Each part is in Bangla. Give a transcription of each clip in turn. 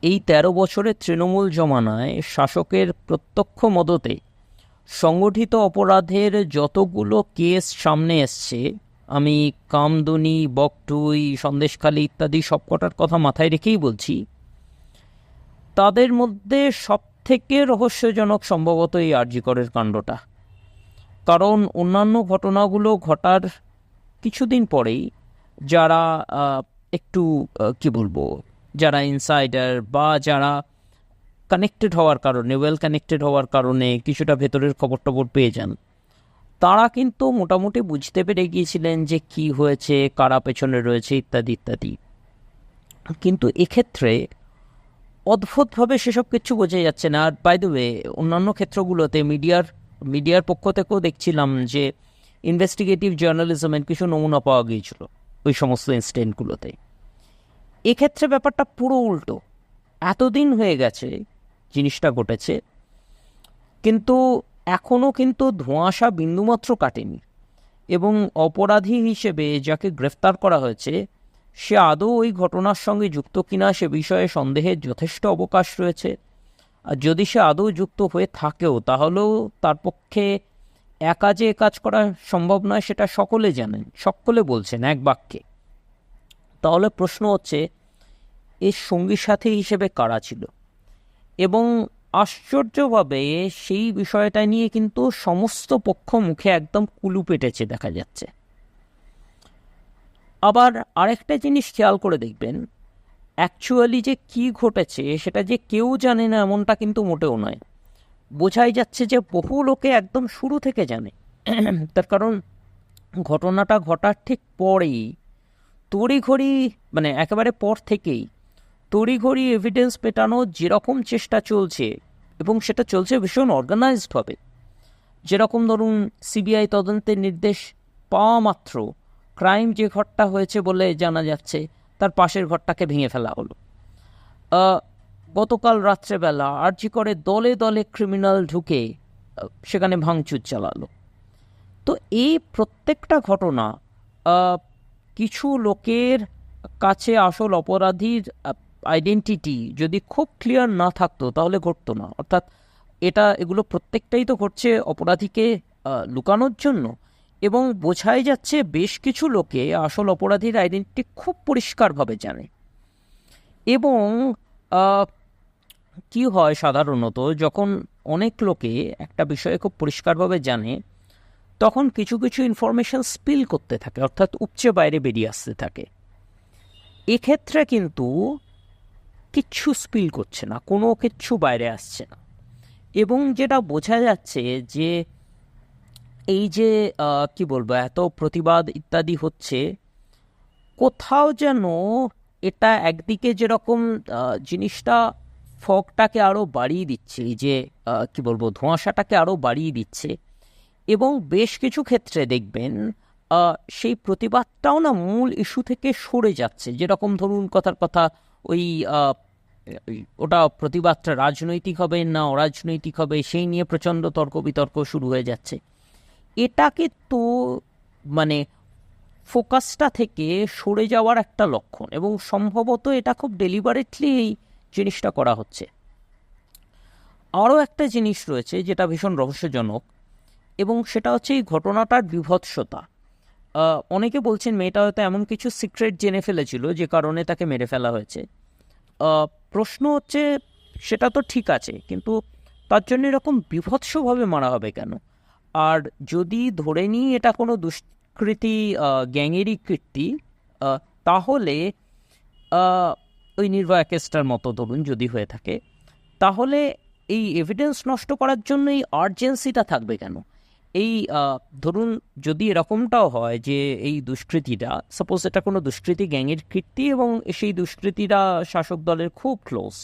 এই ১৩ বছরের তৃণমূল জমানায় শাসকের প্রত্যক্ষ মদতে সংগঠিত অপরাধের যতগুলো কেস সামনে এসছে, আমি কামদুনি, বকটুই, সন্দেশখালী ইত্যাদি সবকটার কথা মাথায় রেখেই বলছি, তাদের মধ্যে সবথেকে রহস্যজনক সম্ভবত এই আরজি করের কাণ্ডটা। কারণ অন্যান্য ঘটনাগুলো ঘটার কিছুদিন পরেই যারা একটু কি বলবো, যারা ইনসাইডার বা যারা কানেক্টেড হওয়ার কারণে, ওয়েল কানেক্টেড হওয়ার কারণে কিছুটা ভেতরের খবর টবর পেয়ে যান, তারা কিন্তু মোটামুটি বুঝতে পেরে গিয়েছিলেন যে কি হয়েছে, কারা পেছনে রয়েছে ইত্যাদি ইত্যাদি। কিন্তু এক্ষেত্রে অদ্ভুতভাবে সেসব কিছু বোঝা যাচ্ছে না। আর বাই দ্য ওয়ে, অন্যান্য ক্ষেত্রগুলোতে মিডিয়ার পক্ষ থেকেও দেখছিলাম যে ইনভেস্টিগেটিভ জার্নালিজমের কিছু নমুনা পাওয়া গিয়েছিল ওই সমস্ত ইনসিডেন্টগুলোতে। এক্ষেত্রে ব্যাপারটা পুরো উল্টো। এতদিন হয়ে গেছে জিনিসটা ঘটেছে, কিন্তু এখনও কিন্তু ধোঁয়াশা বিন্দুমাত্র কাটেনি, এবং অপরাধী হিসেবে যাকে গ্রেফতার করা হয়েছে সে আদৌ ওই ঘটনার সঙ্গে যুক্ত কিনা সে বিষয়ে সন্দেহের যথেষ্ট অবকাশ রয়েছে। আর যদি সে আদৌ যুক্ত হয়ে থাকেও, তাহলেও তার পক্ষে একা যে কাজ করা সম্ভব নয় সেটা সকলে জানেন, সকলে বলছেন এক বাক্যে। তাহলে প্রশ্ন হচ্ছে, এর সঙ্গী সাথী হিসেবে কারা ছিল? এবং আশ্চর্যভাবে সেই বিষয়টা নিয়ে কিন্তু সমস্ত পক্ষ মুখে একদম কুলু পেটেছে দেখা যাচ্ছে। আবার আরেকটা জিনিস খেয়াল করে দেখবেন, অ্যাকচুয়ালি যে কি ঘটেছে সেটা যে কেউ জানে না এমনটা কিন্তু মোটেও নয়। বোঝাই যাচ্ছে যে বহু লোকে একদম শুরু থেকে জানে। তার কারণ ঘটনাটা ঘটার ঠিক পরেই তড়িঘড়ি, মানে একেবারে পর থেকেই তড়িঘড়ি এভিডেন্স পেটানোর যেরকম চেষ্টা চলছে, এবং সেটা চলছে ভীষণ অর্গানাইজড হবে। যেরকম ধরুন, সিবিআই তদন্তের নির্দেশ পাওয়া মাত্র ক্রাইম যে ঘরটা হয়েছে বলে জানা যাচ্ছে তার পাশের ঘরটাকে ভেঙে ফেলা হলো। গতকাল রাত্রেবেলা আরজি করে দলে দলে ক্রিমিনাল ঢুকে সেখানে ভাঙচুর চালালো। তো এই প্রত্যেকটা ঘটনা কিছু লোকের কাছে আসল অপরাধীর আইডেন্টিটি যদি খুব ক্লিয়ার না থাকতো তাহলে ঘটতো না। অর্থাৎ এগুলো প্রত্যেকটাই তো ঘটছে অপরাধীকে লুকানোর জন্য, এবং বোঝাই যাচ্ছে বেশ কিছু লোকে আসল অপরাধীর আইডেন্টিটি খুব পরিষ্কারভাবে জানে। এবং কি হয় সাধারণত, যখন অনেক লোকে একটা বিষয়ে খুব পরিষ্কারভাবে জানে, তখন কিছু কিছু ইনফরমেশন স্পিল করতে থাকে, অর্থাৎ উপচে বাইরে বেরিয়ে আসতে থাকে। এক্ষেত্রে কিন্তু কিচ্ছু স্পিল করছে না, কোনো কিচ্ছু বাইরে আসছে না। এবং যেটা বোঝা যাচ্ছে যে এই যে কি বলবো, এত প্রতিবাদ ইত্যাদি হচ্ছে, কোথাও যেন এটা একদিকে যেরকম জিনিসটা ফগটাকে আরও বাড়িয়ে দিচ্ছে, এই যে কি বলবো, ধোঁয়াশাটাকে আরও বাড়িয়ে দিচ্ছে। এবং বেশ কিছু ক্ষেত্রে দেখবেন সেই প্রতিবাদটাও না মূল ইস্যু থেকে সরে যাচ্ছে। যেরকম ধরুন, কথার কথা, ওই ওটা প্রতিবাদটা রাজনৈতিক হবে না অরাজনৈতিক হবে সেই নিয়ে প্রচণ্ড তর্ক বিতর্ক শুরু হয়ে যাচ্ছে। এটাকে তো মানে ফোকাসটা থেকে সরে যাওয়ার একটা লক্ষণ, এবং সম্ভবত এটা খুব ডেলিবারেটলি এই জিনিসটা করা হচ্ছে। আরও একটা জিনিস রয়েছে যেটা ভীষণ রহস্যজনক, এবং সেটা হচ্ছে এই ঘটনাটার বীভৎসতা। অনেকে বলছেন মেয়েটা হয়তো এমন কিছু সিক্রেট জেনে ফেলেছিল যে কারণে তাকে মেরে ফেলা হয়েছে। প্রশ্ন হচ্ছে, সেটা তো ঠিক আছে, কিন্তু তার জন্য এরকম বীভৎসভাবে মারা হবে কেন? আর যদি ধরে নিই এটা কোনো দুষ্কৃতী গ্যাংয়েরই কীর্তি, তাহলে ওই নির্ভয়া কেসটার মতো ধরুন যদি হয়ে থাকে, তাহলে এই এভিডেন্স নষ্ট করার জন্য এই আর্জেন্সিটা থাকবে কেন? এই ধরুন, যদি এরকমটাও হয় যে এই দুষ্কৃতীরা, সাপোজ এটা কোনো দুষ্কৃতী গ্যাংয়ের কীর্তি এবং সেই দুষ্কৃতীরা শাসক দলের খুব ক্লোজ,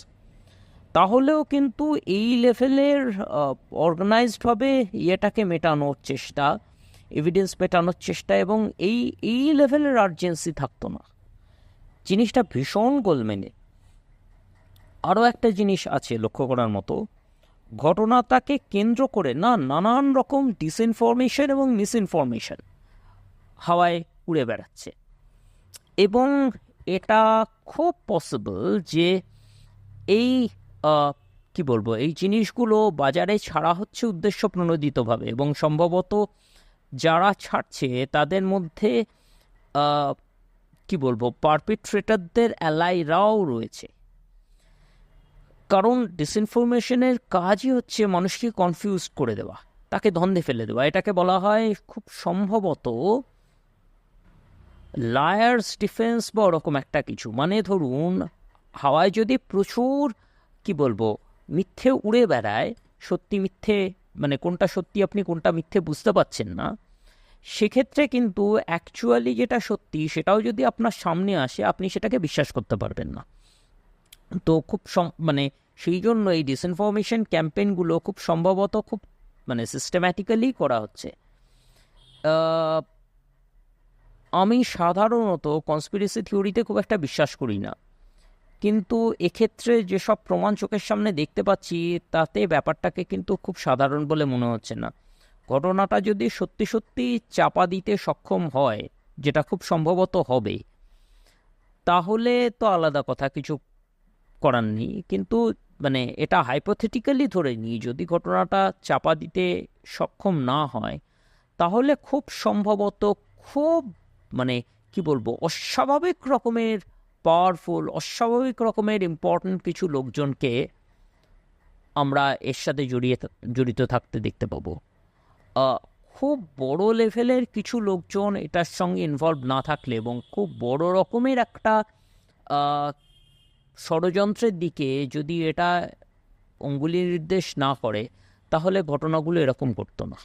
তাহলেও কিন্তু এই লেভেলের অর্গানাইজডভাবে ইয়েটাকে মেটানোর চেষ্টা, এভিডেন্স মেটানোর চেষ্টা, এবং এই লেভেলের আর্জেন্সি থাকতো না। জিনিসটা ভীষণ গোলমেলে। আরও একটা জিনিস আছে লক্ষ্য করার মতো, ঘটনাটাকে কেন্দ্র করে নানান রকম ডিসইনফরমেশন এবং মিসইনফরমেশন হাওয়ায় উড়ে বেড়াচ্ছে। এবং এটা খুব পসিবল যে এই কি বলবো, এই জিনিসগুলো বাজারে ছাড়া হচ্ছে উদ্দেশ্য প্রণোদিতভাবে, এবং সম্ভবত যারা ছাড়ছে তাদের মধ্যে কি বলবো, পারপিট্রেটারদের অ্যালাইরাও রয়েছে। কারণ ডিসইনফরমেশনের কাজই হচ্ছে মানুষকে কনফিউজ করে দেওয়া, তাকে দ্বন্দ্বে ফেলে দেওয়া। এটাকে বলা হয় খুব সম্ভবত লায়ার্স ডিফেন্স বা ওরকম একটা কিছু। মানে ধরুন, হাওয়ায় যদি প্রচুর কি বলবো মিথ্যে উড়ে বেড়ায়, সত্যি মিথ্যে মানে কোনটা সত্যি আপনি কোনটা মিথ্যে বুঝতে পারছেন না, সেক্ষেত্রে কিন্তু অ্যাকচুয়ালি যেটা সত্যি সেটাও যদি আপনার সামনে আসে, আপনি সেটাকে বিশ্বাস করতে পারবেন না। তো খুব মানে সেই জন্য এই ডিসইনফরমেশন ক্যাম্পেইনগুলো খুব সম্ভবত খুব মানে সিস্টেম্যাটিক্যালি করা হচ্ছে। আমি সাধারণত কনস্পিরেসি থিওরিতে খুব একটা বিশ্বাস করি না, কিন্তু এক্ষেত্রে যেসব প্রমাণ চোখের সামনে দেখতে পাচ্ছি তাতে ব্যাপারটাকে কিন্তু খুব সাধারণ বলে মনে হচ্ছে না। ঘটনাটা যদি সত্যি সত্যি চাপা দিতে সক্ষম হয়, যেটা খুব সম্ভবত হবে, তাহলে তো আলাদা কথা, কিছু করার নেই। কিন্তু মানে এটা হাইপোথেটিক্যালি ধরে নিই, যদি ঘটনাটা চাপা দিতে সক্ষম না হয়, তাহলে খুব সম্ভবত খুব মানে কি বলবো অস্বাভাবিক রকমের পাওয়ারফুল, অস্বাভাবিক রকমের ইম্পর্ট্যান্ট কিছু লোকজনকে আমরা এর সাথে জড়িত থাকতে দেখতে পাবো। খুব বড় লেভেলের কিছু লোকজন এটার সঙ্গে ইনভলভ না থাকলে এবং খুব বড় রকমের একটা ষড়যন্ত্রের দিকে যদি এটা অঙ্গুলি নির্দেশ না করে, তাহলে ঘটনাগুলো এরকম ঘটতো না।